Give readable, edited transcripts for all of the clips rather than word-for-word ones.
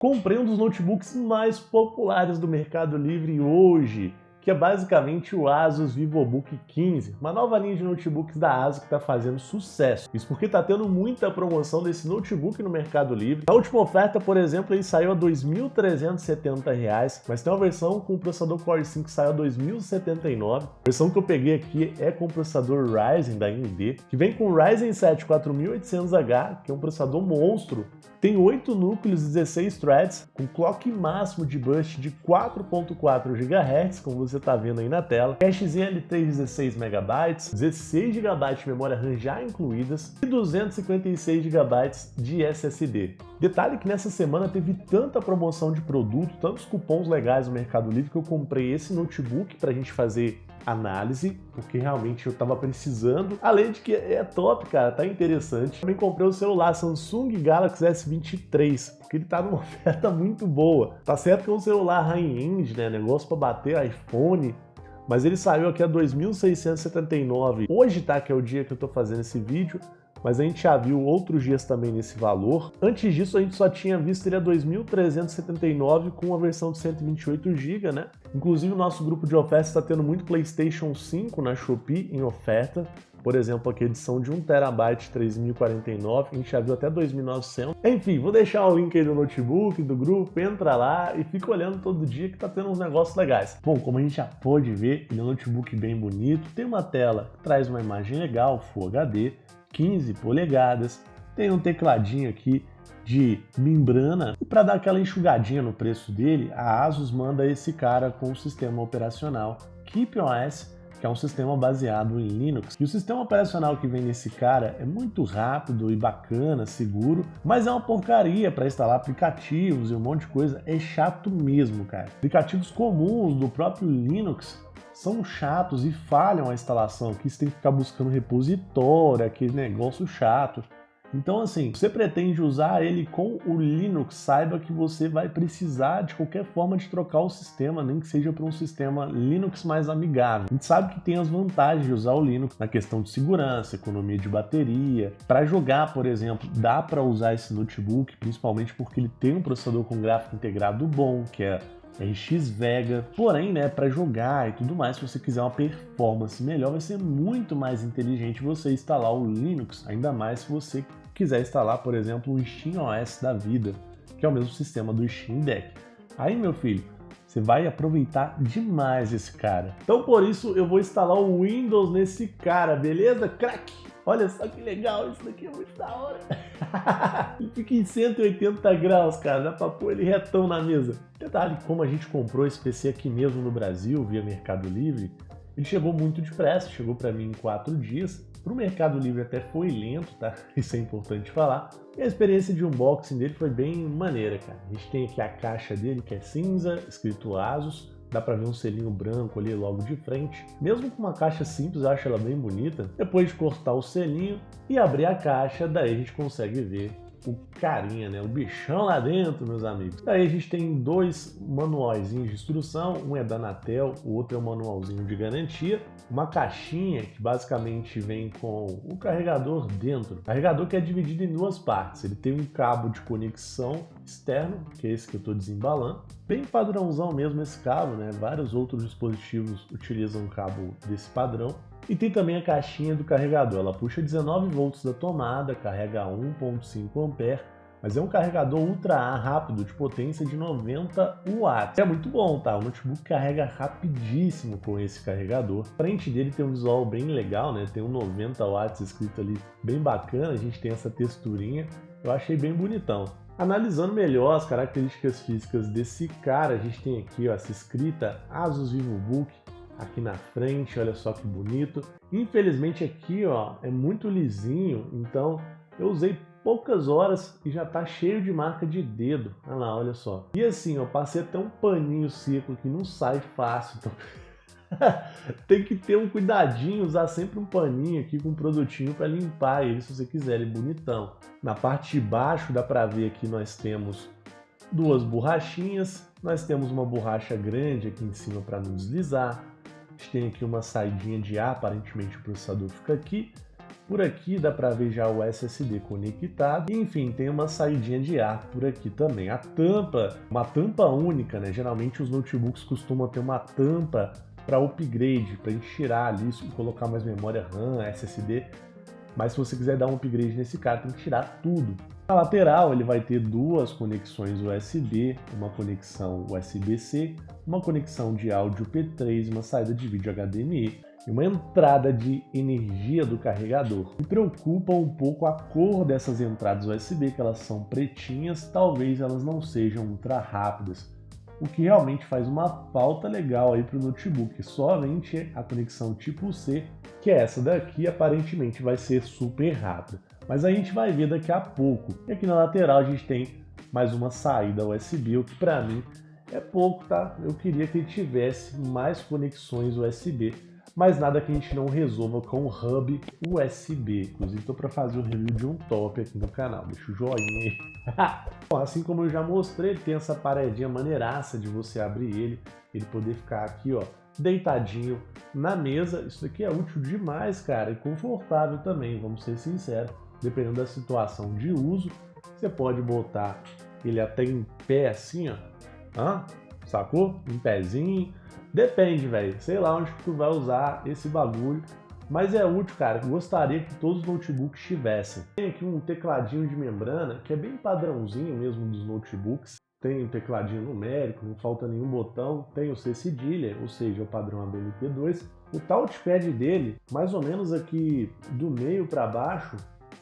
Comprei um dos notebooks mais populares do Mercado Livre hoje, que é basicamente o Asus VivoBook 15, uma nova linha de notebooks da Asus que está fazendo sucesso. Isso porque está tendo muita promoção desse notebook no Mercado Livre. A última oferta, por exemplo, ele saiu a R$ 2.370, mas tem uma versão com o processador Core i5 que saiu a R$ 2.079. A versão que eu peguei aqui é com o processador Ryzen da AMD, que vem com o Ryzen 7 4800H, que é um processador monstro. Tem 8 núcleos e 16 threads, com clock máximo de burst de 4.4 GHz, como você está vendo aí na tela. Cachezinho L3 16 MB, 16 GB de memória RAM já incluídas e 256 GB de SSD. Detalhe que nessa semana teve tanta promoção de produto, tantos cupons legais no Mercado Livre, que eu comprei esse notebook para a gente fazer análise, porque realmente eu tava precisando. Além de que é top, cara, tá interessante. Também comprei o celular Samsung Galaxy S23, porque ele tá numa oferta muito boa. Tá certo que é um celular high-end, né, negócio para bater iPhone, mas ele saiu aqui a 2.679. Hoje tá, que é o dia que eu tô fazendo esse vídeo, mas a gente já viu outros dias também nesse valor. Antes disso, a gente só tinha visto ele a 2.379 com a versão de 128 GB, né? Inclusive, o nosso grupo de ofertas está tendo muito PlayStation 5 na Shopee em oferta. Por exemplo, aqui a edição de 1 TB, 3.049, a gente já viu até 2.900. Enfim, vou deixar o link aí do notebook, do grupo, entra lá e fica olhando todo dia que tá tendo uns negócios legais. Bom, como a gente já pode ver, ele é um notebook bem bonito, tem uma tela que traz uma imagem legal, Full HD, 15 polegadas, tem um tecladinho aqui de membrana, e para dar aquela enxugadinha no preço dele, a Asus manda esse cara com o sistema operacional KeepOS, que é um sistema baseado em Linux. E o sistema operacional que vem nesse cara é muito rápido e bacana, seguro, mas é uma porcaria para instalar aplicativos e um monte de coisa, é chato mesmo, cara. Aplicativos comuns do próprio Linux são chatos e falham a instalação, que você tem que ficar buscando repositório, aquele negócio chato. Então, assim, você pretende usar ele com o Linux, saiba que você vai precisar de qualquer forma de trocar o sistema, nem que seja para um sistema Linux mais amigável. A gente sabe que tem as vantagens de usar o Linux na questão de segurança, economia de bateria. Para jogar, por exemplo, dá para usar esse notebook, principalmente porque ele tem um processador com gráfico integrado bom, que é RX Vega, porém, né, para jogar e tudo mais, se você quiser uma performance melhor, vai ser muito mais inteligente você instalar o Linux, ainda mais se você quiser instalar, por exemplo, o SteamOS da vida, que é o mesmo sistema do Steam Deck. Aí, meu filho, você vai aproveitar demais esse cara. Então, por isso, eu vou instalar o Windows nesse cara, beleza? Crack! Olha só que legal, isso daqui é muito da hora. Ele fica em 180 graus, cara, dá pra pôr ele retão na mesa. Detalhe, como a gente comprou esse PC aqui mesmo no Brasil, via Mercado Livre, ele chegou muito depressa, chegou pra mim em 4 dias. Pro Mercado Livre até foi lento, tá? Isso é importante falar. E a experiência de unboxing dele foi bem maneira, cara. A gente tem aqui a caixa dele, que é cinza, escrito Asus. Dá pra ver um selinho branco ali logo de frente. Mesmo com uma caixa simples, eu acho ela bem bonita. Depois de cortar o selinho e abrir a caixa, daí a gente consegue ver o carinha, né? O bichão lá dentro, meus amigos. Daí a gente tem 2 manualzinhos de instrução, um é da Anatel, o outro é um manualzinho de garantia, uma caixinha que basicamente vem com o carregador dentro. O carregador que é dividido em 2 partes. Ele tem um cabo de conexão externo, que é esse que eu estou desembalando. Bem padrãozão mesmo esse cabo, né? Vários outros dispositivos utilizam um cabo desse padrão. E tem também a caixinha do carregador, ela puxa 19 volts da tomada, carrega 1.5 A, mas é um carregador Ultra A rápido de potência de 90 watts. É muito bom, tá? O notebook carrega rapidíssimo com esse carregador. A frente dele tem um visual bem legal, né? Tem um 90 watts escrito ali, bem bacana, a gente tem essa texturinha, eu achei bem bonitão. Analisando melhor as características físicas desse cara, a gente tem aqui ó, essa escrita Asus VivoBook, aqui na frente, olha só que bonito. Infelizmente aqui, ó, é muito lisinho, então eu usei poucas horas e já tá cheio de marca de dedo. Olha lá, olha só. E assim, ó, passei até um paninho seco que não sai fácil, então tem que ter um cuidadinho, usar sempre um paninho aqui com um produtinho para limpar ele, se você quiser, ele bonitão. Na parte de baixo dá para ver aqui nós temos 2 borrachinhas, nós temos uma borracha grande aqui em cima para não deslizar. A gente tem aqui uma saidinha de ar, aparentemente o processador fica aqui. Por aqui dá para ver já o SSD conectado. E, enfim, tem uma saidinha de ar por aqui também. A tampa, uma tampa única, né? Geralmente os notebooks costumam ter uma tampa para upgrade, para a gente tirar ali e colocar mais memória RAM, SSD. Mas se você quiser dar um upgrade nesse cara, tem que tirar tudo. Na lateral ele vai ter duas conexões USB, uma conexão USB-C, uma conexão de áudio P3, uma saída de vídeo HDMI e uma entrada de energia do carregador. Me preocupa um pouco a cor dessas entradas USB, que elas são pretinhas, talvez elas não sejam ultra rápidas, o que realmente faz uma falta legal aí para o notebook. Somente a conexão tipo C, que é essa daqui, aparentemente vai ser super rápida. Mas a gente vai ver daqui a pouco. E aqui na lateral a gente tem mais uma saída USB, o que para mim é pouco, tá? Eu queria que ele tivesse mais conexões USB, mas nada que a gente não resolva com o hub USB. Inclusive estou para fazer o review de um top aqui no canal, deixa o joinha aí. Bom, assim como eu já mostrei, ele tem essa paredinha maneiraça de você abrir ele poder ficar aqui, ó, deitadinho na mesa. Isso daqui é útil demais, cara, e confortável também, vamos ser sinceros. Dependendo da situação de uso, você pode botar ele até em pé assim, ó, sacou? Em pezinho. Depende, velho, sei lá onde que tu vai usar esse bagulho, mas é útil, cara. Gostaria que todos os notebooks tivessem. Tem aqui um tecladinho de membrana, que é bem padrãozinho mesmo dos notebooks. Tem um tecladinho numérico, não falta nenhum botão. Tem o C cedilha, ou seja, o padrão ABNP2. O touchpad dele, mais ou menos aqui do meio para baixo,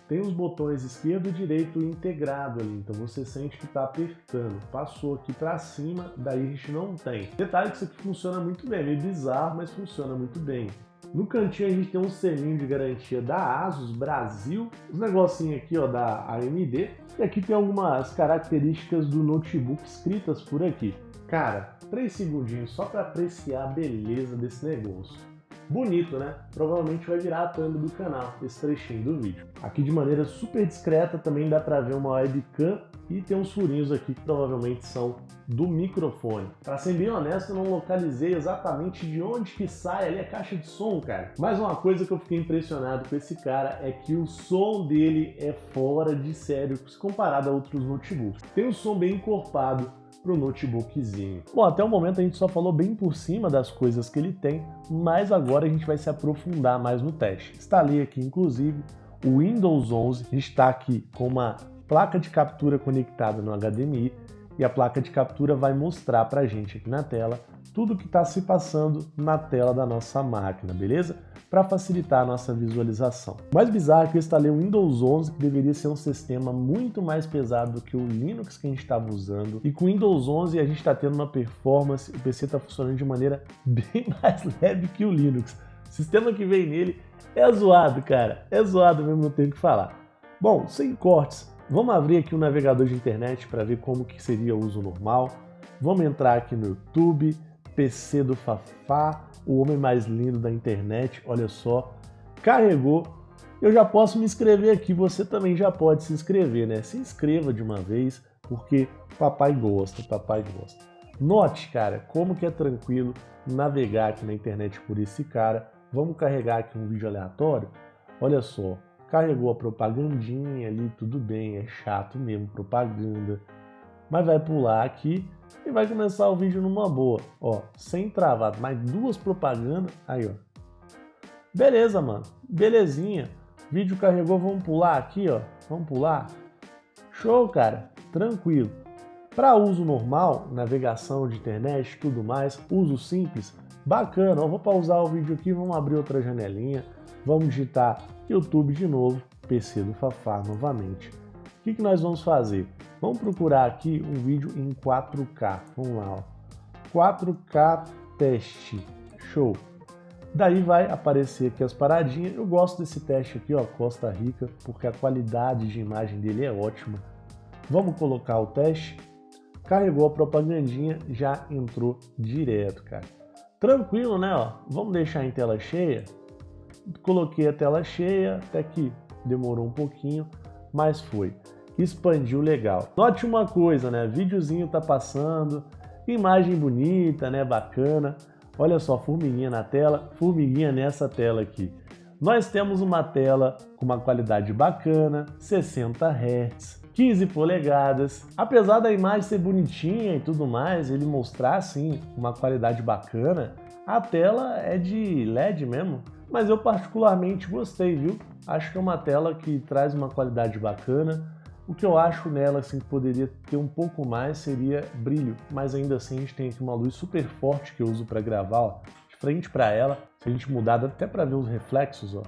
tem os botões esquerdo e direito integrado ali, então você sente que está apertando. Passou aqui para cima, daí a gente não tem. Detalhe que isso aqui funciona muito bem, é meio bizarro, mas funciona muito bem. No cantinho a gente tem um selinho de garantia da ASUS Brasil, os negocinhos aqui, ó, da AMD, e aqui tem algumas características do notebook escritas por aqui. Cara, 3 segundinhos só para apreciar a beleza desse negócio. Bonito, né? Provavelmente vai virar a thumb do canal, esse trechinho do vídeo. Aqui de maneira super discreta também dá para ver uma webcam e tem uns furinhos aqui que provavelmente são do microfone. Para ser bem honesto, eu não localizei exatamente de onde que sai ali a caixa de som, cara. Mas uma coisa que eu fiquei impressionado com esse cara é que o som dele é fora de sério se comparado a outros notebooks. Tem um som bem encorpado para o notebookzinho. Bom, até o momento a gente só falou bem por cima das coisas que ele tem, mas agora a gente vai se aprofundar mais no teste. Instalei aqui, inclusive, o Windows 11. A gente está aqui com uma placa de captura conectada no HDMI e a placa de captura vai mostrar para a gente aqui na tela tudo que está se passando na tela da nossa máquina, beleza? Para facilitar a nossa visualização. O mais bizarro é que eu instalei o Windows 11, que deveria ser um sistema muito mais pesado do que o Linux que a gente estava usando. E com o Windows 11 a gente está tendo uma performance, o PC está funcionando de maneira bem mais leve que o Linux. O sistema que vem nele é zoado, cara. É zoado mesmo, não tenho o que falar. Bom, sem cortes, vamos abrir aqui o navegador de internet para ver como que seria o uso normal. Vamos entrar aqui no YouTube, PC do Fafá, o homem mais lindo da internet, olha só, carregou. Eu já posso me inscrever aqui, você também já pode se inscrever, né? Se inscreva de uma vez, porque papai gosta, papai gosta. Note, cara, como que é tranquilo navegar aqui na internet por esse cara. Vamos carregar aqui um vídeo aleatório. Olha só, carregou a propagandinha ali, tudo bem, é chato mesmo, propaganda. Mas vai pular aqui e vai começar o vídeo numa boa, ó, sem travar, mais 2 propagandas, aí ó. Beleza, mano, belezinha, vídeo carregou, vamos pular aqui, ó, vamos pular. Show, cara, tranquilo. Para uso normal, navegação de internet, tudo mais, uso simples, bacana, ó, vou pausar o vídeo aqui, vamos abrir outra janelinha, vamos digitar YouTube de novo, PC do Fafá novamente. O que nós vamos fazer? Vamos procurar aqui um vídeo em 4K. Vamos lá, ó. 4K teste. Show. Daí vai aparecer aqui as paradinhas. Eu gosto desse teste aqui, ó, Costa Rica, porque a qualidade de imagem dele é ótima. Vamos colocar o teste. Carregou a propagandinha, já entrou direto, cara. Tranquilo, né, ó? Vamos deixar em tela cheia. Coloquei a tela cheia, até que demorou um pouquinho, mas foi. Expandiu legal. Note uma coisa, né? Videozinho tá passando, imagem bonita, né? Bacana. Olha só, formiguinha na tela, formiguinha nessa tela aqui. Nós temos uma tela com uma qualidade bacana, 60 Hz, 15 polegadas. Apesar da imagem ser bonitinha e tudo mais, ele mostrar assim uma qualidade bacana, a tela é de LED mesmo, mas eu particularmente gostei, viu? Acho que é uma tela que traz uma qualidade bacana. O que eu acho nela assim que poderia ter um pouco mais seria brilho, mas ainda assim a gente tem aqui uma luz super forte que eu uso para gravar, ó, de frente para ela. Se a gente mudar, dá até para ver os reflexos, ó.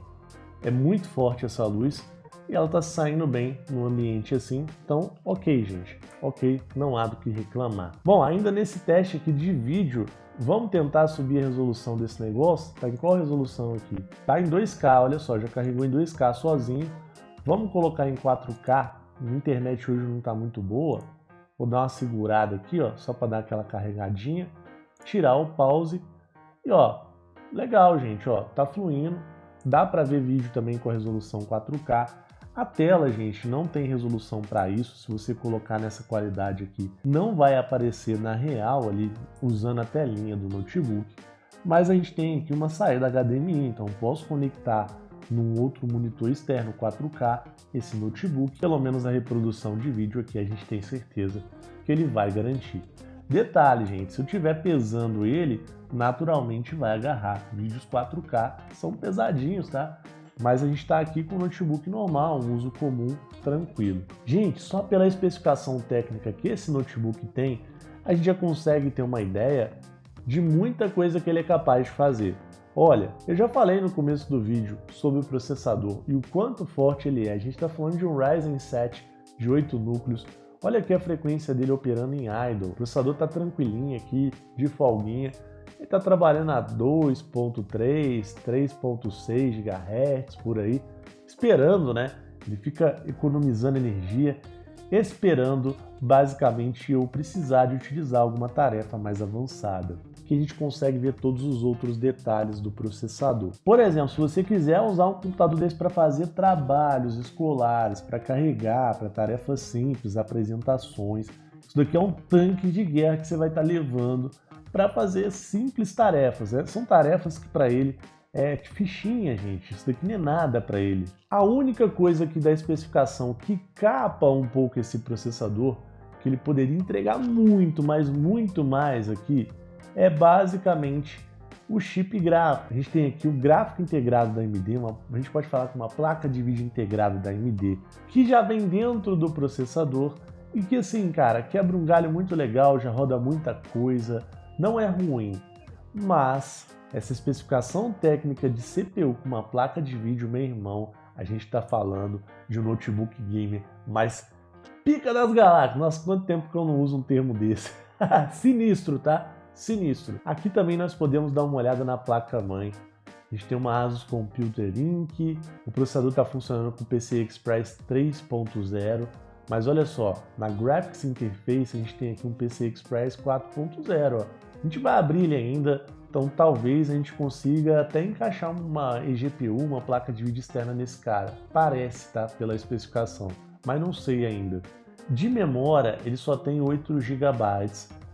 É muito forte essa luz e ela tá saindo bem no ambiente assim. Então, ok, gente. Ok, não há do que reclamar. Bom, ainda nesse teste aqui de vídeo, vamos tentar subir a resolução desse negócio. Tá em qual resolução aqui? Tá em 2K, olha só, já carregou em 2K sozinho. Vamos colocar em 4K. A internet hoje não tá muito boa. Vou dar uma segurada aqui, ó, só para dar aquela carregadinha. Tirar o pause e ó, legal, gente, ó, tá fluindo. Dá para ver vídeo também com a resolução 4K. A tela, gente, não tem resolução para isso. Se você colocar nessa qualidade aqui, não vai aparecer na real ali, usando a telinha do notebook. Mas a gente tem aqui uma saída HDMI, então posso conectar num outro monitor externo 4K esse notebook. Pelo menos a reprodução de vídeo aqui a gente tem certeza que ele vai garantir. Detalhe, gente, se eu estiver pesando ele, naturalmente vai agarrar. Vídeos 4K são pesadinhos, tá? Mas a gente está aqui com o notebook normal, um uso comum, tranquilo. Gente, só pela especificação técnica que esse notebook tem, a gente já consegue ter uma ideia de muita coisa que ele é capaz de fazer. Olha, eu já falei no começo do vídeo sobre o processador e o quanto forte ele é. A gente está falando de um Ryzen 7 de 8 núcleos. Olha aqui a frequência dele operando em idle. O processador está tranquilinho aqui, de folguinha. Ele está trabalhando a 2.3, 3.6 GHz por aí, esperando, né? Ele fica economizando energia, esperando basicamente eu precisar de utilizar alguma tarefa mais avançada, que a gente consegue ver todos os outros detalhes do processador. Por exemplo, se você quiser usar um computador desse para fazer trabalhos escolares, para carregar, para tarefas simples, apresentações, isso daqui é um tanque de guerra que você vai estar levando para fazer simples tarefas, né? São tarefas que para ele é fichinha, gente. Isso daqui não é nada para ele. A única coisa que da especificação que capa um pouco esse processador, que ele poderia entregar muito, mas muito mais aqui, é basicamente o chip gráfico. A gente tem aqui o gráfico integrado da AMD, a gente pode falar com uma placa de vídeo integrada da AMD, que já vem dentro do processador e que assim, cara, quebra um galho muito legal, já roda muita coisa, não é ruim, mas essa especificação técnica de CPU com uma placa de vídeo, meu irmão, a gente está falando de um notebook gamer mais pica das galáxias. Nossa, quanto tempo que eu não uso um termo desse. Sinistro, tá? Sinistro. Aqui também nós podemos dar uma olhada na placa-mãe. A gente tem uma Asus Computer Inc. O processador está funcionando com PCI Express 3.0. Mas olha só, na Graphics Interface a gente tem aqui um PCI Express 4.0. A gente vai abrir ele ainda, então talvez a gente consiga até encaixar uma eGPU, uma placa de vídeo externa nesse cara. Parece, tá? Pela especificação, mas não sei ainda. De memória, ele só tem 8 GB.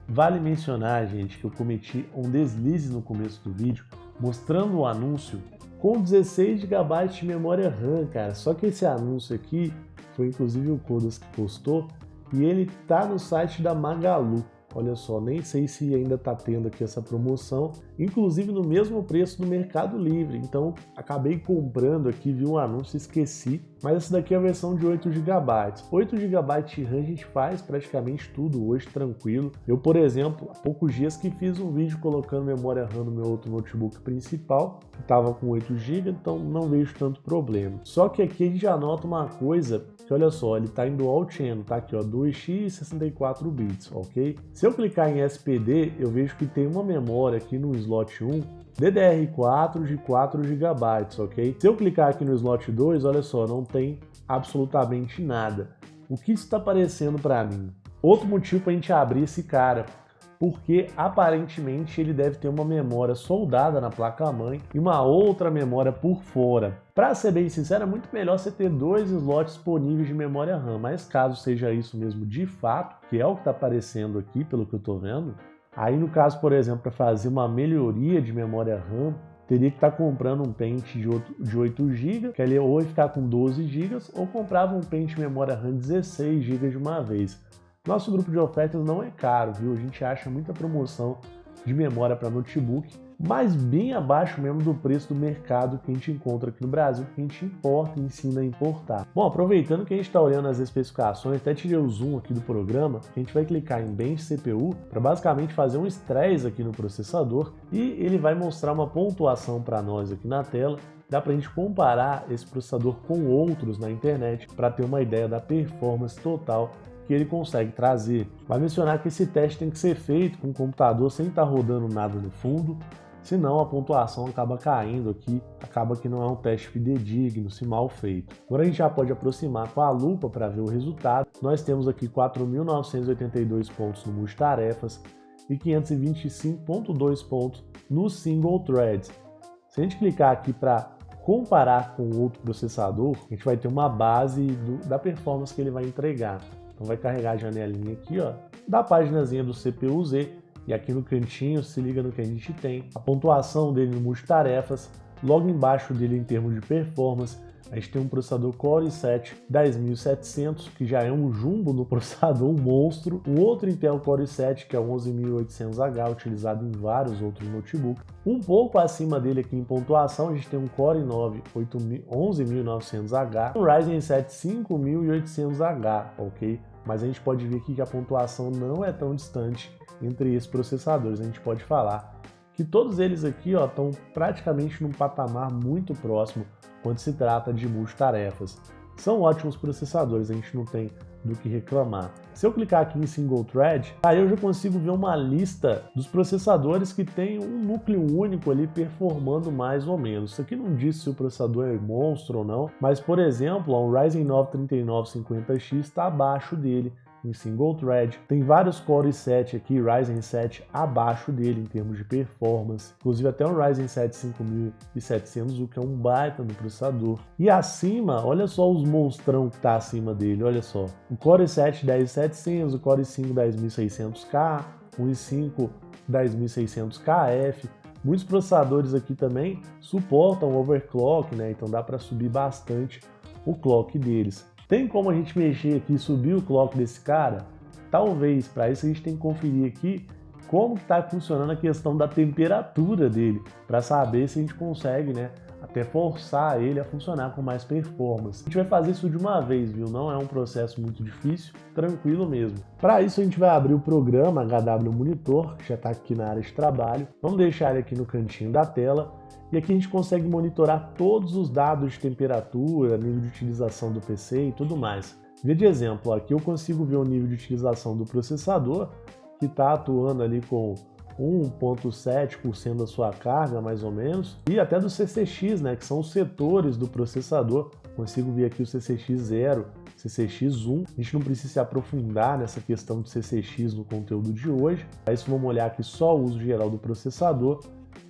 Vale mencionar, gente, que eu cometi um deslize no começo do vídeo, mostrando o anúncio com 16 GB de memória RAM, cara. Só que esse anúncio aqui foi inclusive o Codas que postou e ele tá no site da Magalu. Olha só, nem sei se ainda tá tendo aqui essa promoção, inclusive no mesmo preço do Mercado Livre. Então, acabei comprando aqui, vi um anúncio e esqueci. Mas essa daqui é a versão de 8 GB. 8 GB de RAM a gente faz praticamente tudo hoje, tranquilo. Eu, por exemplo, há poucos dias que fiz um vídeo colocando memória RAM no meu outro notebook principal, que estava com 8 GB, então não vejo tanto problema. Só que aqui a gente já nota uma coisa, que olha só, ele está em dual channel, tá aqui ó, 2x 64 bits, ok? Se eu clicar em SPD, eu vejo que tem uma memória aqui no slot 1, DDR4 de 4 GB, ok? Se eu clicar aqui no slot 2, olha só, não tem absolutamente nada. O que isso está aparecendo para mim? Outro motivo para a gente abrir esse cara, porque aparentemente ele deve ter uma memória soldada na placa-mãe e uma outra memória por fora. Para ser bem sincero, é muito melhor você ter 2 slots disponíveis de memória RAM, mas caso seja isso mesmo de fato, que é o que está aparecendo aqui, pelo que eu estou vendo, aí no caso, por exemplo, para fazer uma melhoria de memória RAM, teria que estar comprando um pente de 8 GB, que ele ou ia ficar com 12 GB, ou comprava um pente de memória RAM 16 GB de uma vez. Nosso grupo de ofertas não é caro, viu? A gente acha muita promoção de memória para notebook, mas bem abaixo mesmo do preço do mercado que a gente encontra aqui no Brasil, que a gente importa e ensina a importar. Bom, aproveitando que a gente está olhando as especificações, até tirei o zoom aqui do programa, a gente vai clicar em Bench CPU para basicamente fazer um stress aqui no processador e ele vai mostrar uma pontuação para nós aqui na tela. Dá para a gente comparar esse processador com outros na internet para ter uma ideia da performance total que ele consegue trazer. Vai mencionar que esse teste tem que ser feito com o computador sem estar rodando nada no fundo, senão a pontuação acaba caindo aqui, acaba que não é um teste fidedigno, se mal feito. Agora a gente já pode aproximar com a lupa para ver o resultado. Nós temos aqui 4.982 pontos no multitarefas e 525.2 pontos no single thread. Se a gente clicar aqui para comparar com outro processador, a gente vai ter uma base da performance que ele vai entregar. Então vai carregar a janelinha aqui, ó, da páginazinha do CPU-Z, e aqui no cantinho se liga no que a gente tem, a pontuação dele no multitarefas. Logo embaixo dele em termos de performance, a gente tem um processador Core i7 10700, que já é um jumbo no processador, um monstro. Um outro Intel Core i7, que é o 11800H, utilizado em vários outros notebooks. Um pouco acima dele aqui em pontuação, a gente tem um Core i9 11900H, um Ryzen 7 5800H, ok? Mas a gente pode ver aqui que a pontuação não é tão distante entre esses processadores. A gente pode falar que todos eles aqui estão praticamente num patamar muito próximo quando se trata de multitarefas. São ótimos processadores, a gente não tem do que reclamar. Se eu clicar aqui em Single Thread, aí eu já consigo ver uma lista dos processadores que tem um núcleo único ali performando mais ou menos. Isso aqui não diz se o processador é monstro ou não, mas por exemplo, o Ryzen 9 3950X está abaixo dele em single thread. Tem vários Core i7 aqui, Ryzen 7 abaixo dele em termos de performance. Inclusive até o Ryzen 7 5700, o que é um baita no processador. E acima, olha só os monstrão que tá acima dele, olha só. O Core i7 10700, o Core i5 10600K, o i5 10600KF. Muitos processadores aqui também suportam overclock, né? Então dá para subir bastante o clock deles. Tem como a gente mexer aqui e subir o clock desse cara? Talvez. Para isso a gente tem que conferir aqui como que está funcionando a questão da temperatura dele, para saber se a gente consegue, né, até forçar ele a funcionar com mais performance. A gente vai fazer isso de uma vez, viu? Não é um processo muito difícil, tranquilo mesmo. Para isso a gente vai abrir o programa HW Monitor, que já está aqui na área de trabalho. Vamos deixar ele aqui no cantinho da tela. E aqui a gente consegue monitorar todos os dados de temperatura, nível de utilização do PC e tudo mais. Vê de exemplo, aqui eu consigo ver o nível de utilização do processador, que está atuando ali com 1,7% da sua carga, mais ou menos, e até do CCX, né, que são os setores do processador. Consigo ver aqui o CCX 0, CCX 1. A gente não precisa se aprofundar nessa questão de CCX no conteúdo de hoje. Para isso, vamos olhar aqui só o uso geral do processador.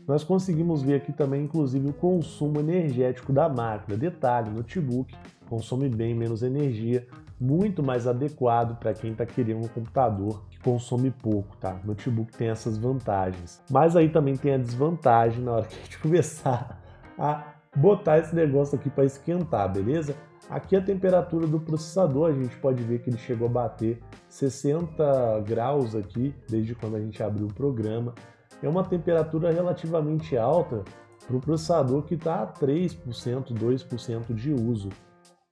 Nós conseguimos ver aqui também, inclusive, o consumo energético da máquina. Detalhe, notebook consome bem menos energia, muito mais adequado para quem está querendo um computador que consome pouco, tá? Notebook tem essas vantagens. Mas aí também tem a desvantagem na hora que a gente começar a botar esse negócio aqui para esquentar, beleza? Aqui a temperatura do processador, a gente pode ver que ele chegou a bater 60 graus aqui, desde quando a gente abriu o programa. É uma temperatura relativamente alta para o processador que está a 3%, 2% de uso,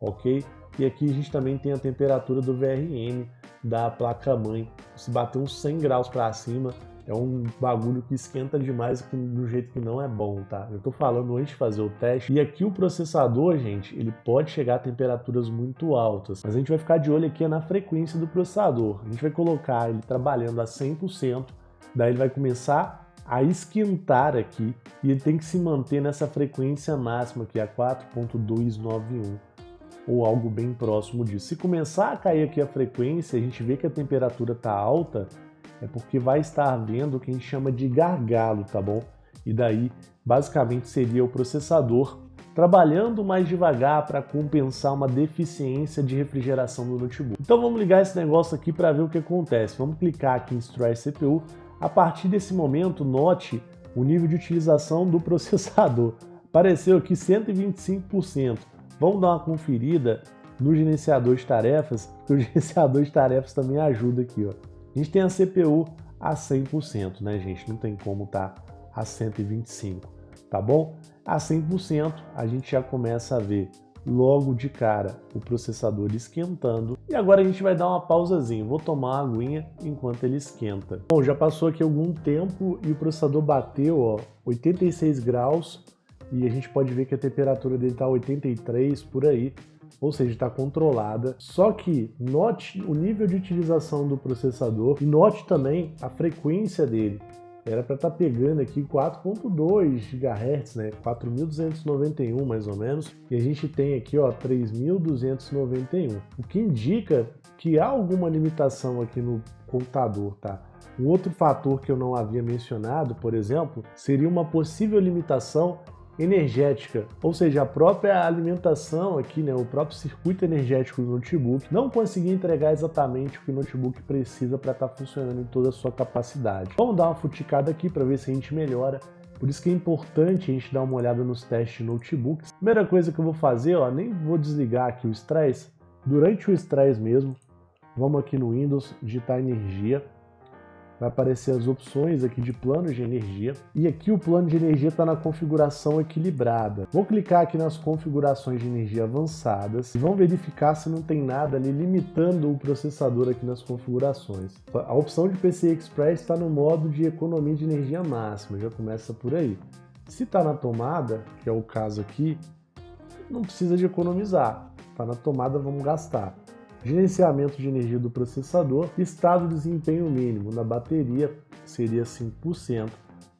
ok? E aqui a gente também tem a temperatura do VRM da placa-mãe. Se bater uns 100 graus para cima, é um bagulho que esquenta demais do jeito que não é bom, tá? Eu tô falando antes de fazer o teste. E aqui o processador, gente, ele pode chegar a temperaturas muito altas. Mas a gente vai ficar de olho aqui na frequência do processador. A gente vai colocar ele trabalhando a 100%. Daí ele vai começar a esquentar aqui e ele tem que se manter nessa frequência máxima, que é a 4.291 ou algo bem próximo disso. Se começar a cair aqui a frequência, a gente vê que a temperatura está alta, é porque vai estar havendo o que a gente chama de gargalo, tá bom? E daí, basicamente, seria o processador trabalhando mais devagar para compensar uma deficiência de refrigeração do notebook. Então vamos ligar esse negócio aqui para ver o que acontece. Vamos clicar aqui em Stress CPU. A partir desse momento, note o nível de utilização do processador. Apareceu aqui 125%. Vamos dar uma conferida no gerenciador de tarefas, porque o gerenciador de tarefas também ajuda aqui, ó. A gente tem a CPU a 100%, né, gente? Não tem como tá a 125%, tá bom? A 100% a gente já começa a ver logo de cara o processador esquentando. E agora a gente vai dar uma pausazinha. Vou tomar uma aguinha enquanto ele esquenta. Bom, já passou aqui algum tempo e o processador bateu, ó, 86 graus e a gente pode ver que a temperatura dele tá 83 por aí. Ou seja, está controlada. Só que note o nível de utilização do processador e note também a frequência dele. Era para estar pegando aqui 4.2 GHz, né? 4.291 mais ou menos. E a gente tem aqui, ó, 3.291. O que indica que há alguma limitação aqui no computador, tá? Um outro fator que eu não havia mencionado, por exemplo, seria uma possível limitação energética, ou seja, a própria alimentação aqui, né, o próprio circuito energético do notebook não conseguia entregar exatamente o que o notebook precisa para estar funcionando em toda a sua capacidade. Vamos dar uma futicada aqui para ver se a gente melhora. Por isso que é importante a gente dar uma olhada nos testes de notebooks. Primeira coisa que eu vou fazer, ó, nem vou desligar aqui o Stress. Durante o Stress mesmo, vamos aqui no Windows, digitar energia. Vai aparecer as opções aqui de planos de energia. E aqui o plano de energia está na configuração equilibrada. Vou clicar aqui nas configurações de energia avançadas e vamos verificar se não tem nada ali limitando o processador aqui nas configurações. A opção de PCI Express está no modo de economia de energia máxima, já começa por aí. Se está na tomada, que é o caso aqui, não precisa de economizar. Está na tomada, vamos gastar. Gerenciamento de energia do processador, estado de desempenho mínimo na bateria seria 5%,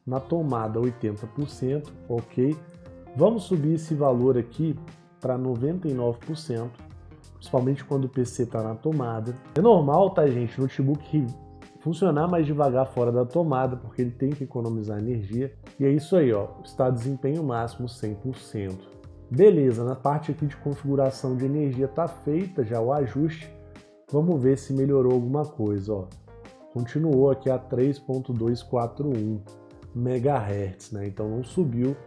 na tomada 80%, ok? Vamos subir esse valor aqui para 99%, principalmente quando o PC está na tomada. É normal, tá, gente, o notebook funcionar mais devagar fora da tomada, porque ele tem que economizar energia. E é isso aí, ó, estado de desempenho máximo 100%. Beleza, na parte aqui de configuração de energia tá feita já o ajuste. Vamos ver se melhorou alguma coisa, ó. Continuou aqui a 3.241 MHz, né? Então não subiu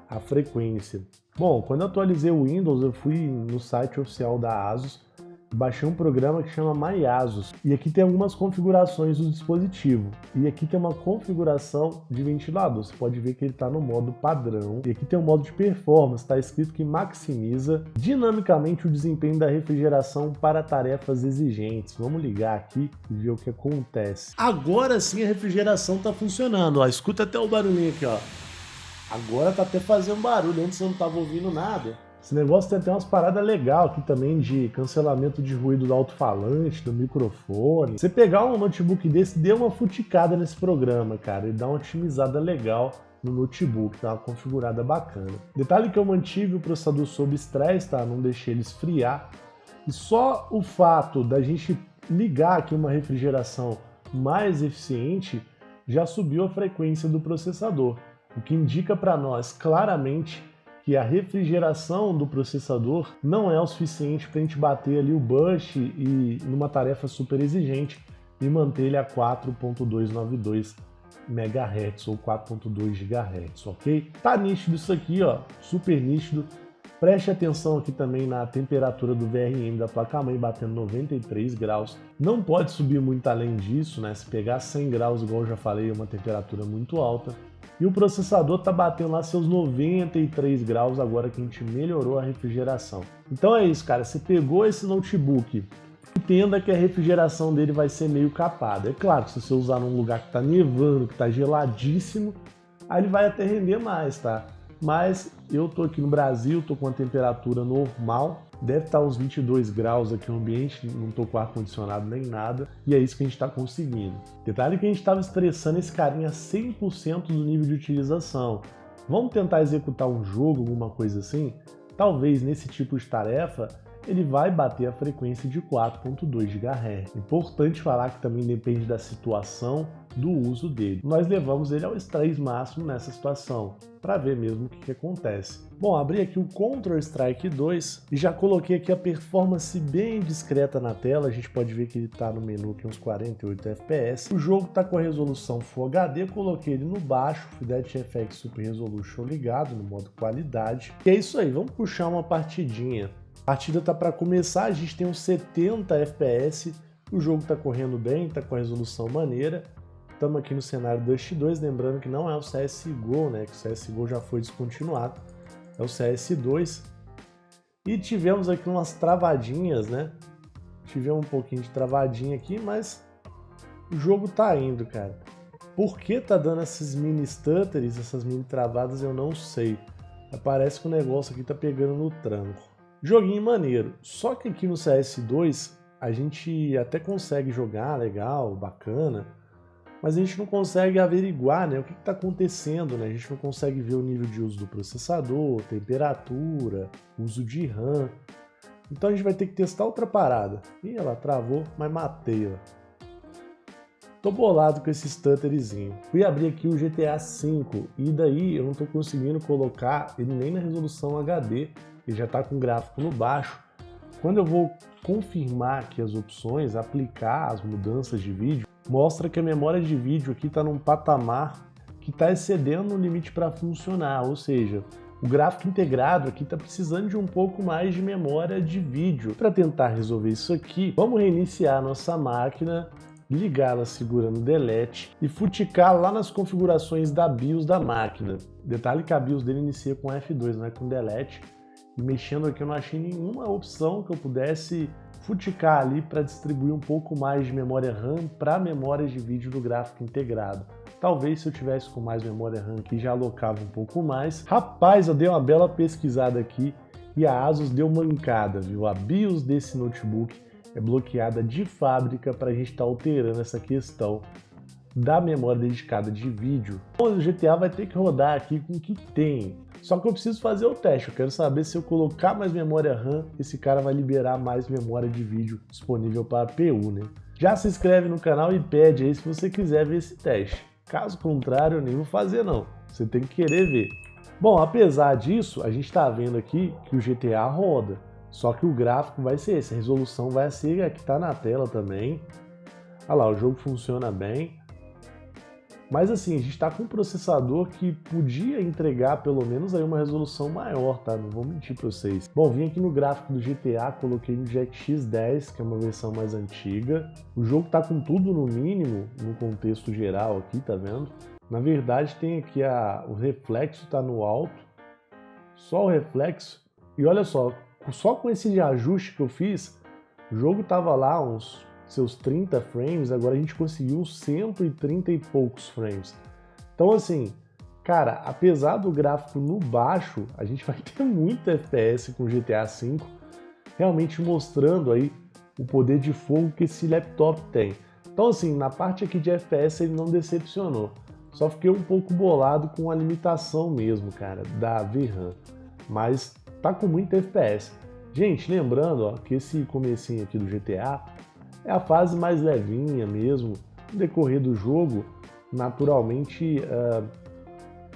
a frequência. Bom, quando eu atualizei o Windows, eu fui no site oficial da ASUS, baixei um programa que chama MyASUS. E aqui tem algumas configurações do dispositivo. E aqui tem uma configuração de ventilador. Você pode ver que ele está no modo padrão. E aqui tem um modo de performance. Está escrito que maximiza dinamicamente o desempenho da refrigeração para tarefas exigentes. Vamos ligar aqui e ver o que acontece. Agora sim a refrigeração está funcionando. Ó, escuta até o barulhinho aqui, ó. Agora tá até fazendo barulho. Antes eu não estava ouvindo nada. Esse negócio tem até umas paradas legais aqui também de cancelamento de ruído do alto-falante, do microfone. Você pegar um notebook desse, dê uma futicada nesse programa, cara, e dá uma otimizada legal no notebook, tá? Uma configurada bacana. Detalhe que eu mantive o processador sob estresse, tá? Não deixei ele esfriar. E só o fato da gente ligar aqui uma refrigeração mais eficiente já subiu a frequência do processador, o que indica para nós claramente que a refrigeração do processador não é o suficiente para a gente bater ali o burst e numa tarefa super exigente e manter ele a 4.292 MHz ou 4.2 GHz, ok? Tá nítido isso aqui, ó, super nítido. Preste atenção aqui também na temperatura do VRM da placa-mãe batendo 93 graus. Não pode subir muito além disso, né? Se pegar 100 graus, igual eu já falei, é uma temperatura muito alta. E o processador tá batendo lá seus 93 graus agora que a gente melhorou a refrigeração. Então é isso, cara. Você pegou esse notebook, entenda que a refrigeração dele vai ser meio capada. É claro que se você usar num lugar que tá nevando, que tá geladíssimo, aí ele vai até render mais, tá? Mas eu tô aqui no Brasil, tô com a temperatura normal, deve estar uns 22 graus aqui no ambiente, não tô com ar-condicionado nem nada, e é isso que a gente tá conseguindo. Detalhe que a gente tava estressando esse carinha a 100% do nível de utilização. Vamos tentar executar um jogo, alguma coisa assim? Talvez nesse tipo de tarefa ele vai bater a frequência de 4.2 GHz. Importante falar que também depende da situação do uso dele. Nós levamos ele ao estresse máximo nessa situação, para ver mesmo o que acontece. Bom, abri aqui o Counter-Strike 2 e já coloquei aqui a performance bem discreta na tela. A gente pode ver que ele está no menu aqui uns 48 FPS. O jogo está com a resolução Full HD, coloquei ele no baixo, Fidelity FX Super Resolution ligado no modo qualidade. E é isso aí, vamos puxar uma partidinha. A partida tá para começar, a gente tem uns 70 FPS, o jogo tá correndo bem, tá com a resolução maneira. Estamos aqui no cenário Dust 2, lembrando que não é o CSGO, né? Que o CSGO já foi descontinuado, é o CS2. E tivemos aqui umas travadinhas, né? Tivemos um pouquinho de travadinha aqui, mas o jogo tá indo, cara. Por que tá dando esses mini stutters, essas mini travadas, eu não sei. Parece que o negócio aqui tá pegando no tranco. Joguinho maneiro, só que aqui no CS2 a gente até consegue jogar legal, bacana, mas a gente não consegue averiguar, né, o que está acontecendo, né? A gente não consegue ver o nível de uso do processador, temperatura, uso de RAM. Então a gente vai ter que testar outra parada. Ih, ela travou, mas matei, ó. Tô bolado com esse stutterzinho. Fui abrir aqui o GTA V e daí eu não tô conseguindo colocar ele nem na resolução HD. Ele já está com o gráfico no baixo. Quando eu vou confirmar aqui as opções, aplicar as mudanças de vídeo, mostra que a memória de vídeo aqui está num patamar que está excedendo o limite para funcionar, ou seja, o gráfico integrado aqui está precisando de um pouco mais de memória de vídeo. Para tentar resolver isso aqui, vamos reiniciar a nossa máquina, ligá-la segurando Delete e futicar lá nas configurações da BIOS da máquina. Detalhe que a BIOS dele inicia com F2, não é com Delete. E mexendo aqui eu não achei nenhuma opção que eu pudesse futicar ali para distribuir um pouco mais de memória RAM para memória de vídeo do gráfico integrado. Talvez se eu tivesse com mais memória RAM aqui já alocava um pouco mais. Rapaz, eu dei uma bela pesquisada aqui e a ASUS deu mancada, viu? A BIOS desse notebook é bloqueada de fábrica para a gente estar alterando essa questão da memória dedicada de vídeo. Então, o GTA vai ter que rodar aqui com o que tem. Só que eu preciso fazer o teste, eu quero saber se eu colocar mais memória RAM, esse cara vai liberar mais memória de vídeo disponível para a APU, né? Já se inscreve no canal e pede aí se você quiser ver esse teste. Caso contrário, eu nem vou fazer não, você tem que querer ver. Bom, apesar disso, a gente está vendo aqui que o GTA roda, só que o gráfico vai ser esse, a resolução vai ser a que está na tela também. Olha lá, o jogo funciona bem. Mas assim, a gente está com um processador que podia entregar pelo menos aí uma resolução maior, tá? Não vou mentir para vocês. Bom, vim aqui no gráfico do GTA, coloquei no DirectX 10, que é uma versão mais antiga. O jogo tá com tudo no mínimo, no contexto geral aqui, tá vendo? Na verdade tem aqui o reflexo tá no alto, só o reflexo. E olha só com esse ajuste que eu fiz, o jogo tava lá uns seus 30 frames, agora a gente conseguiu 130 e poucos frames. Então assim, cara, apesar do gráfico no baixo, a gente vai ter muito FPS com GTA V, realmente mostrando aí o poder de fogo que esse laptop tem. Então assim, na parte aqui de FPS ele não decepcionou, só fiquei um pouco bolado com a limitação mesmo, cara, da VRAM, mas tá com muito FPS. Gente, lembrando ó, que esse comecinho aqui do GTA é a fase mais levinha mesmo. No decorrer do jogo, naturalmente,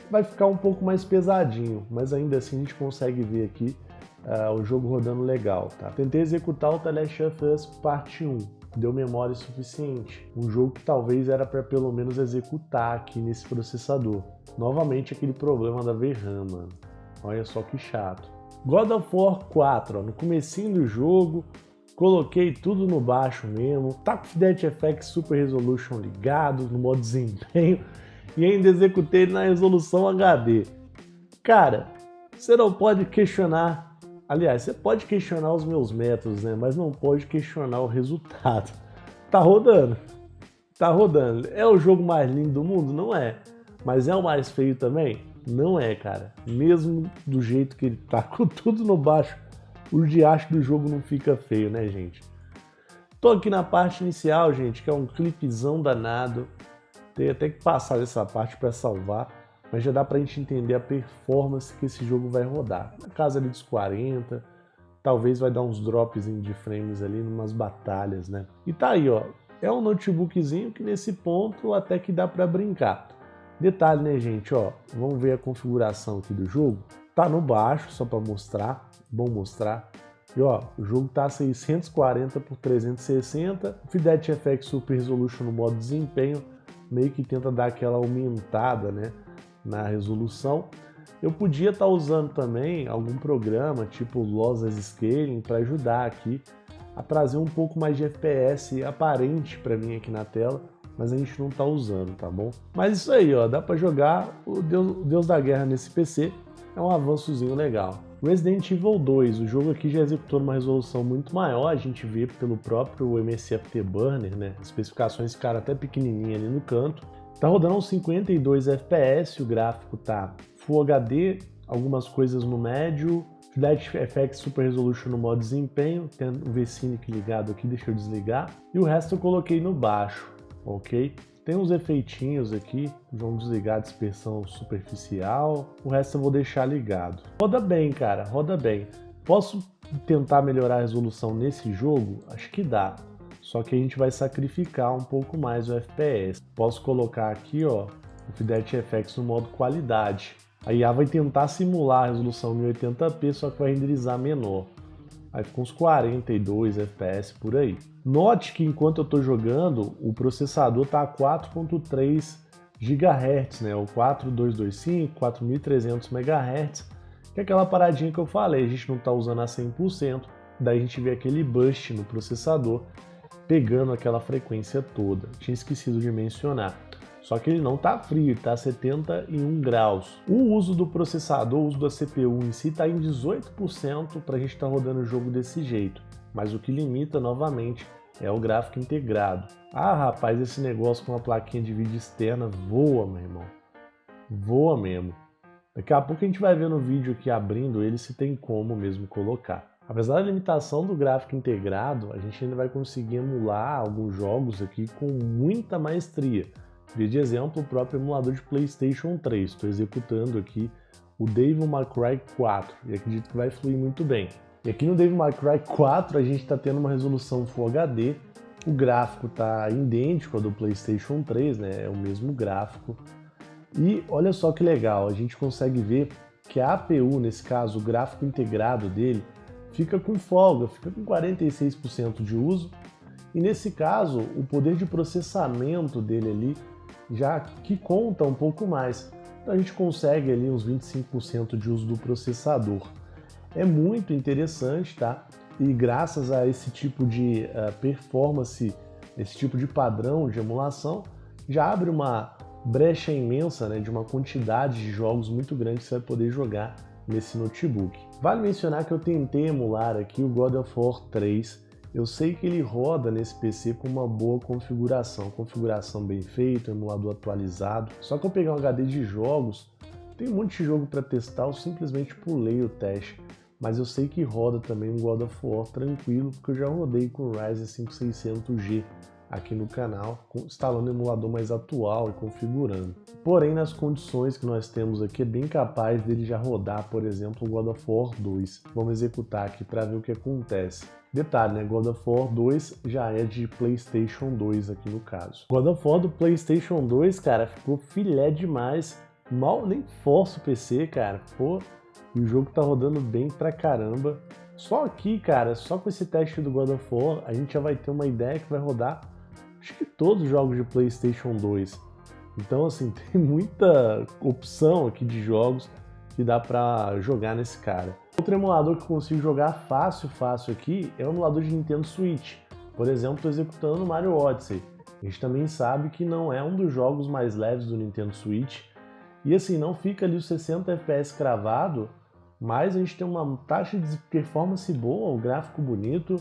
vai ficar um pouco mais pesadinho, mas ainda assim a gente consegue ver aqui o jogo rodando legal, tá? Tentei executar o The Last of Us Parte 1, deu memória suficiente. Um jogo que talvez era para pelo menos executar aqui nesse processador. Novamente aquele problema da VRAM, mano. Olha só que chato. God of War 4, ó, no comecinho do jogo, coloquei tudo no baixo mesmo, tá com o Fidelity FX Super Resolution ligado, no modo desempenho, e ainda executei na resolução HD. Cara, você não pode questionar, aliás, você pode questionar os meus métodos, né? Mas não pode questionar o resultado. Tá rodando, tá rodando. É o jogo mais lindo do mundo? Não é. Mas é o mais feio também? Não é, cara. Mesmo do jeito que ele tá, com tudo no baixo, o diacho do jogo não fica feio, né, gente? Tô aqui na parte inicial, gente, que é um clipezão danado. Tem até que passar essa parte para salvar, mas já dá pra gente entender a performance que esse jogo vai rodar. Na casa ali dos 40, talvez vai dar uns drops de frames ali numas batalhas, né? E tá aí, ó, é um notebookzinho que nesse ponto até que dá para brincar. Detalhe, né, gente, ó, vamos ver a configuração aqui do jogo. Tá no baixo, só para mostrar, bom mostrar. E ó, o jogo tá 640 por 360, o Fidelity FX Super Resolution no modo desempenho, meio que tenta dar aquela aumentada, né, na resolução. Eu podia estar usando também algum programa tipo Lossless Scaling para ajudar aqui a trazer um pouco mais de FPS aparente para mim aqui na tela, mas a gente não está usando, tá bom? Mas isso aí, ó, dá para jogar o Deus da Guerra nesse PC, é um avançozinho legal. Resident Evil 2, o jogo aqui já executou numa resolução muito maior, a gente vê pelo próprio MSI Afterburner, né? As especificações ficaram até pequenininhas ali no canto. Tá rodando uns 52 FPS, o gráfico tá Full HD, algumas coisas no médio, Fidelity FX Super Resolution no modo desempenho, tem o VCinic ligado aqui, deixa eu desligar, e o resto eu coloquei no baixo, ok? Tem uns efeitinhos aqui, vamos desligar a dispersão superficial, o resto eu vou deixar ligado. Roda bem, cara, roda bem. Posso tentar melhorar a resolução nesse jogo? Acho que dá. Só que a gente vai sacrificar um pouco mais o FPS. Posso colocar aqui, ó, o Fidelity FX no modo qualidade. A IA vai tentar simular a resolução 1080p, só que vai renderizar menor. Aí fica uns 42 FPS por aí. Note que enquanto eu estou jogando, o processador está a 4.3 GHz, né? O 4225, 4300 MHz, que é aquela paradinha que eu falei, a gente não está usando a 100%, daí a gente vê aquele boost no processador, pegando aquela frequência toda. Tinha esquecido de mencionar. Só que ele não está frio, está a 71 graus. O uso do processador, o uso da CPU em si está em 18% para a gente estar rodando o jogo desse jeito. Mas o que limita novamente é o gráfico integrado. Ah, rapaz, esse negócio com a plaquinha de vídeo externa voa, meu irmão. Voa mesmo. Daqui a pouco a gente vai ver no vídeo aqui abrindo ele se tem como mesmo colocar. Apesar da limitação do gráfico integrado, a gente ainda vai conseguir emular alguns jogos aqui com muita maestria. Dei de exemplo o próprio emulador de PlayStation 3. Estou executando aqui o Devil May Cry 4 e acredito que vai fluir muito bem. E aqui no Devil May Cry 4 a gente está tendo uma resolução Full HD, o gráfico está idêntico ao do PlayStation 3, né? É o mesmo gráfico. E olha só que legal, a gente consegue ver que a APU, nesse caso o gráfico integrado dele, fica com folga, fica com 46% de uso. E nesse caso o poder de processamento dele ali já que conta um pouco mais. Então a gente consegue ali uns 25% de uso do processador. É muito interessante, tá? E graças a esse tipo de performance, esse tipo de padrão de emulação, já abre uma brecha imensa, né, de uma quantidade de jogos muito grande que você vai poder jogar nesse notebook. Vale mencionar que eu tentei emular aqui o God of War 3. Eu sei que ele roda nesse PC com uma boa configuração bem feita, emulador atualizado. Só que eu peguei um HD de jogos, tem um monte de jogo para testar, eu simplesmente pulei o teste. Mas eu sei que roda também um God of War tranquilo, porque eu já rodei com o Ryzen 5600G aqui no canal, instalando o emulador mais atual e configurando. Porém, nas condições que nós temos aqui, é bem capaz dele já rodar, por exemplo, o God of War 2. Vamos executar aqui para ver o que acontece. Detalhe, né? God of War 2 já é de PlayStation 2 aqui no caso. God of War do PlayStation 2, cara, ficou filé demais. Mal nem força o PC, cara. Pô, e o jogo tá rodando bem pra caramba. Só aqui, cara, só com esse teste do God of War, a gente já vai ter uma ideia que vai rodar, acho que todos os jogos de PlayStation 2. Então, assim, tem muita opção aqui de jogos que dá pra jogar nesse cara. Outro emulador que eu consigo jogar fácil aqui é o emulador de Nintendo Switch. Por exemplo, estou executando Mario Odyssey. A gente também sabe que não é um dos jogos mais leves do Nintendo Switch. E assim, não fica ali os 60 FPS cravado, mas a gente tem uma taxa de performance boa, um gráfico bonito.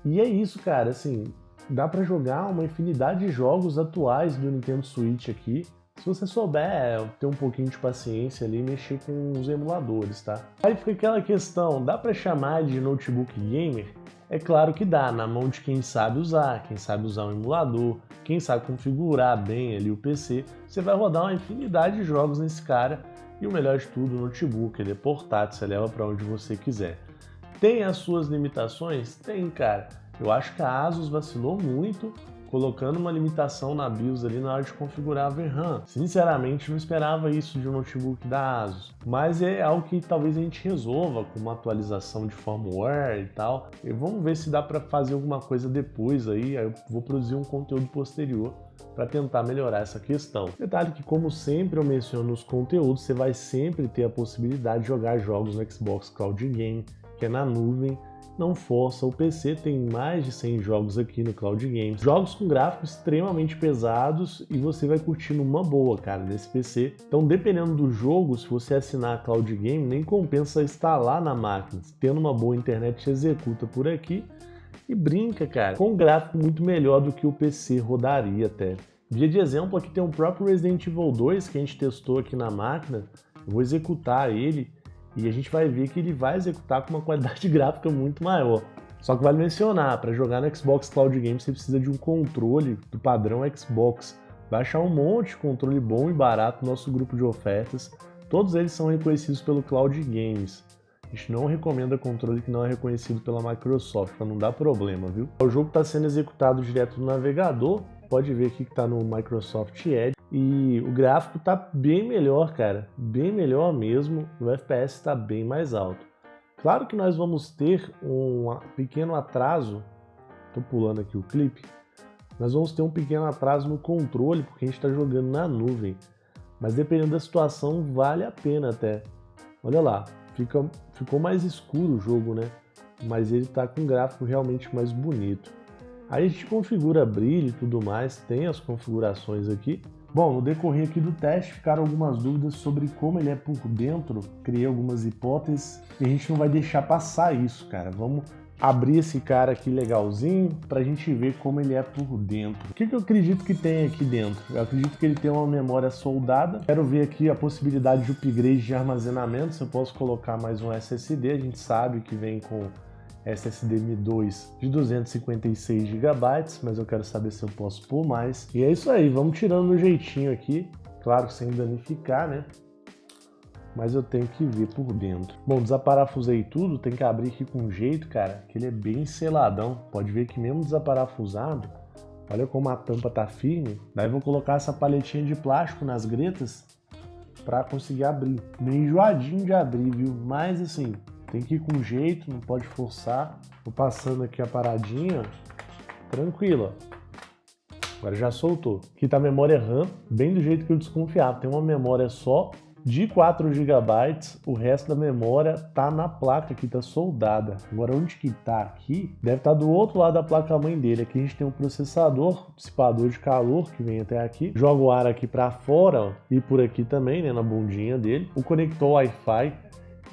E é isso, cara, assim, dá para jogar uma infinidade de jogos atuais do Nintendo Switch aqui, se você souber ter um pouquinho de paciência ali e mexer com os emuladores, tá? Aí fica aquela questão, dá para chamar de notebook gamer? É claro que dá, na mão de quem sabe usar um emulador, quem sabe configurar bem ali o PC, você vai rodar uma infinidade de jogos nesse cara. E o melhor de tudo, o notebook, ele é portátil, você leva para onde você quiser. Tem as suas limitações? Tem, cara. Eu acho que a Asus vacilou muito colocando uma limitação na BIOS ali na hora de configurar a VRAM. Sinceramente, não esperava isso de um notebook da Asus, mas é algo que talvez a gente resolva com uma atualização de firmware e tal. E vamos ver se dá para fazer alguma coisa depois aí eu vou produzir um conteúdo posterior para tentar melhorar essa questão. Detalhe que, como sempre eu menciono nos conteúdos, você vai sempre ter a possibilidade de jogar jogos no Xbox Cloud Game, que é na nuvem. Não força o PC, tem mais de 100 jogos aqui no Cloud Games. Jogos com gráficos extremamente pesados e você vai curtir numa boa, cara, nesse PC. Então, dependendo do jogo, se você assinar a Cloud Game, nem compensa instalar na máquina. Tendo uma boa internet, executa por aqui e brinca, cara, com um gráfico muito melhor do que o PC rodaria até. Via de exemplo, aqui tem o próprio Resident Evil 2 que a gente testou aqui na máquina. Eu vou executar ele e a gente vai ver que ele vai executar com uma qualidade gráfica muito maior. Só que vale mencionar, para jogar no Xbox Cloud Games você precisa de um controle do padrão Xbox. Vai achar um monte de controle bom e barato no nosso grupo de ofertas. Todos eles são reconhecidos pelo Cloud Games. A gente não recomenda controle que não é reconhecido pela Microsoft, para não dar problema, viu? O jogo está sendo executado direto no navegador, pode ver aqui que está no Microsoft Edge. E o gráfico tá bem melhor, cara, bem melhor mesmo, o FPS está bem mais alto. Claro que nós vamos ter um pequeno atraso, tô pulando aqui o clipe, nós vamos ter um pequeno atraso no controle, porque a gente está jogando na nuvem, mas dependendo da situação vale a pena até. Olha lá, ficou mais escuro o jogo, né? Mas ele tá com um gráfico realmente mais bonito. Aí a gente configura brilho e tudo mais, tem as configurações aqui. Bom, no decorrer aqui do teste ficaram algumas dúvidas sobre como ele é por dentro, criei algumas hipóteses e a gente não vai deixar passar isso, cara. Vamos abrir esse cara aqui legalzinho pra gente ver como ele é por dentro. O que eu acredito que tem aqui dentro? Eu acredito que ele tem uma memória soldada. Quero ver aqui a possibilidade de upgrade de armazenamento, se eu posso colocar mais um SSD, a gente sabe que vem com SSD M.2 de 256 GB, mas eu quero saber se eu posso pôr mais. E é isso aí, vamos tirando no jeitinho aqui, claro que sem danificar, né? Mas eu tenho que ver por dentro. Bom, desaparafusei tudo, tem que abrir aqui com jeito, cara, que ele é bem seladão. Pode ver que mesmo desaparafusado, olha como a tampa tá firme. Daí eu vou colocar essa paletinha de plástico nas gretas para conseguir abrir. Meio enjoadinho de abrir, viu? Mas assim, tem que ir com jeito, não pode forçar. Vou passando aqui a paradinha, tranquilo, ó. Agora já soltou. Aqui tá a memória RAM, bem do jeito que eu desconfiava. Tem uma memória só de 4 GB, o resto da memória tá na placa que tá soldada. Agora onde que tá aqui? Deve estar do outro lado da placa-mãe dele. Aqui a gente tem um processador, dissipador de calor que vem até aqui. Joga o ar aqui para fora, ó, e por aqui também, né, na bundinha dele. O conector Wi-Fi.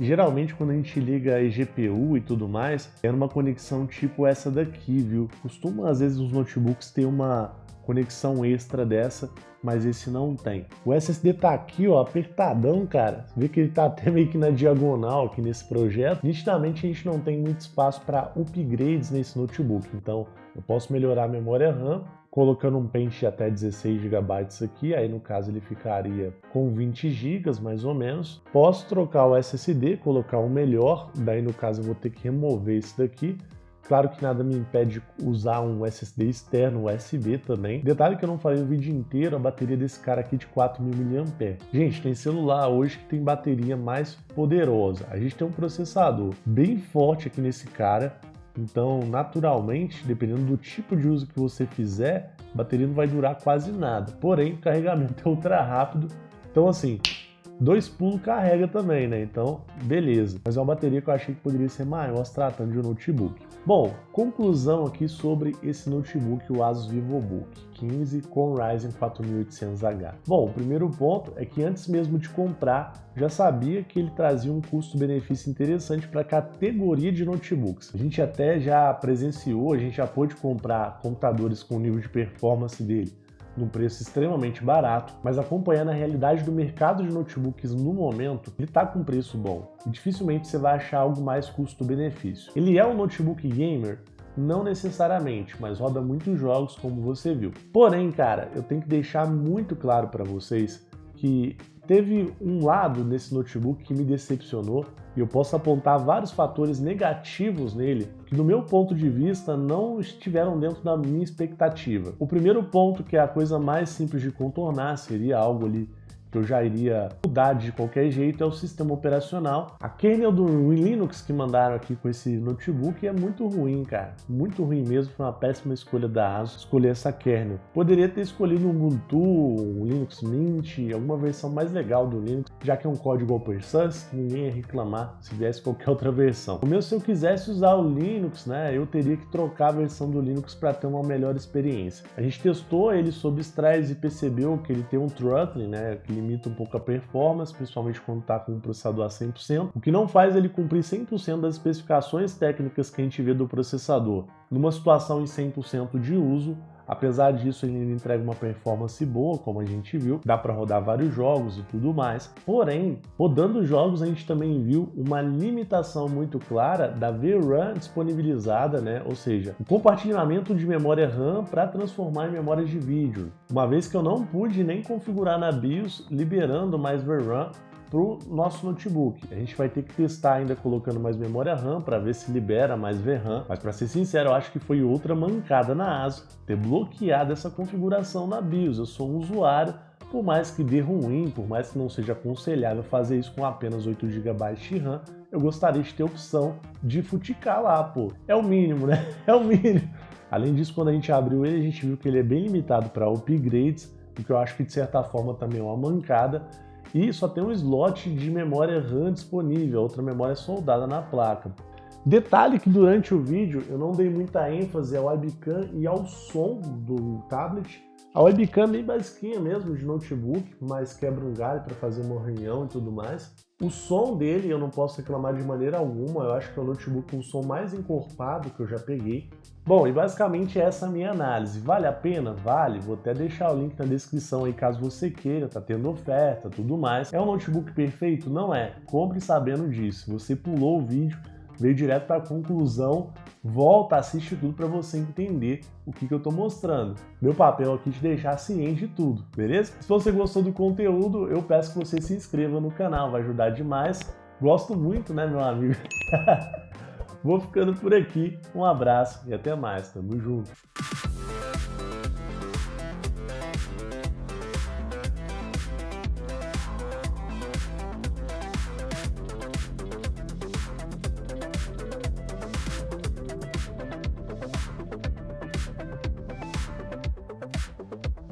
Geralmente quando a gente liga a eGPU e tudo mais, é uma conexão tipo essa daqui, viu? Costuma às vezes os notebooks ter uma conexão extra dessa, mas esse não tem. O SSD tá aqui, ó, apertadão, cara. Você vê que ele tá até meio que na diagonal aqui nesse projeto. Nitidamente a gente não tem muito espaço para upgrades nesse notebook, então eu posso melhorar a memória RAM colocando um pente até 16 GB aqui, aí no caso ele ficaria com 20 GB mais ou menos. Posso trocar o SSD, colocar um melhor, daí no caso eu vou ter que remover esse daqui. Claro que nada me impede de usar um SSD externo, USB também. Detalhe que eu não falei o vídeo inteiro, a bateria desse cara aqui de 4.000 mAh. Gente, tem celular hoje que tem bateria mais poderosa. A gente tem um processador bem forte aqui nesse cara. Então, naturalmente, dependendo do tipo de uso que você fizer, a bateria não vai durar quase nada. Porém, o carregamento é ultra rápido. Então, assim, 2 pulos carrega também, né? Então, beleza. Mas é uma bateria que eu achei que poderia ser maior se tratando de um notebook. Bom, conclusão aqui sobre esse notebook, o Asus VivoBook 15 com Ryzen 4800H. Bom, o primeiro ponto é que antes mesmo de comprar, já sabia que ele trazia um custo-benefício interessante para a categoria de notebooks. A gente até já presenciou, a gente já pôde comprar computadores com o nível de performance dele num preço extremamente barato, mas acompanhando a realidade do mercado de notebooks no momento, ele está com um preço bom e dificilmente você vai achar algo mais custo-benefício. Ele é um notebook gamer? Não necessariamente, mas roda muitos jogos como você viu. Porém, cara, eu tenho que deixar muito claro para vocês que teve um lado nesse notebook que me decepcionou e eu posso apontar vários fatores negativos nele que, no meu ponto de vista, não estiveram dentro da minha expectativa. O primeiro ponto, que é a coisa mais simples de contornar, seria algo ali que eu já iria mudar de qualquer jeito, é o sistema operacional. A kernel do Linux que mandaram aqui com esse notebook é muito ruim, cara. Muito ruim mesmo, foi uma péssima escolha da ASUS escolher essa kernel. Poderia ter escolhido um Ubuntu, um Linux Mint, alguma versão mais legal do Linux, já que é um código open source, ninguém ia reclamar se viesse qualquer outra versão. Mesmo se eu quisesse usar o Linux, né, eu teria que trocar a versão do Linux para ter uma melhor experiência. A gente testou ele sob stress e percebeu que ele tem um throttling, né, que limita um pouco a performance, principalmente quando está com o processador a 100%, o que não faz ele cumprir 100% das especificações técnicas que a gente vê do processador. Numa situação em 100% de uso, apesar disso, ele entrega uma performance boa, como a gente viu, dá para rodar vários jogos e tudo mais. Porém, rodando jogos, a gente também viu uma limitação muito clara da VRAM disponibilizada, né? Ou seja, o compartilhamento de memória RAM para transformar em memórias de vídeo. Uma vez que eu não pude nem configurar na BIOS, liberando mais VRAM para o nosso notebook. A gente vai ter que testar ainda colocando mais memória RAM para ver se libera mais VRAM, mas para ser sincero, eu acho que foi outra mancada na ASUS ter bloqueado essa configuração na BIOS. Eu sou um usuário, por mais que dê ruim, por mais que não seja aconselhável fazer isso com apenas 8 GB de RAM, eu gostaria de ter a opção de futicar lá, pô. É o mínimo, né? É o mínimo. Além disso, quando a gente abriu ele, a gente viu que ele é bem limitado para upgrades, o que eu acho que de certa forma também é uma mancada. E só tem um slot de memória RAM disponível, outra memória soldada na placa. Detalhe que durante o vídeo eu não dei muita ênfase ao webcam e ao som do tablet. A webcam é bem basiquinha mesmo, de notebook, mas quebra um galho para fazer uma reunião e tudo mais. O som dele eu não posso reclamar de maneira alguma, eu acho que é o notebook com o som mais encorpado que eu já peguei. Bom, e basicamente essa é a minha análise. Vale a pena? Vale. Vou até deixar o link na descrição aí caso você queira, tá tendo oferta, tudo mais. É um notebook perfeito? Não é. Compre sabendo disso. Se você pulou o vídeo, veio direto para a conclusão, volta, assiste tudo para você entender o que eu tô mostrando. Meu papel aqui é te deixar ciente de tudo, beleza? Se você gostou do conteúdo, eu peço que você se inscreva no canal, vai ajudar demais. Gosto muito, né, meu amigo? Vou ficando por aqui, um abraço e até mais, tamo junto!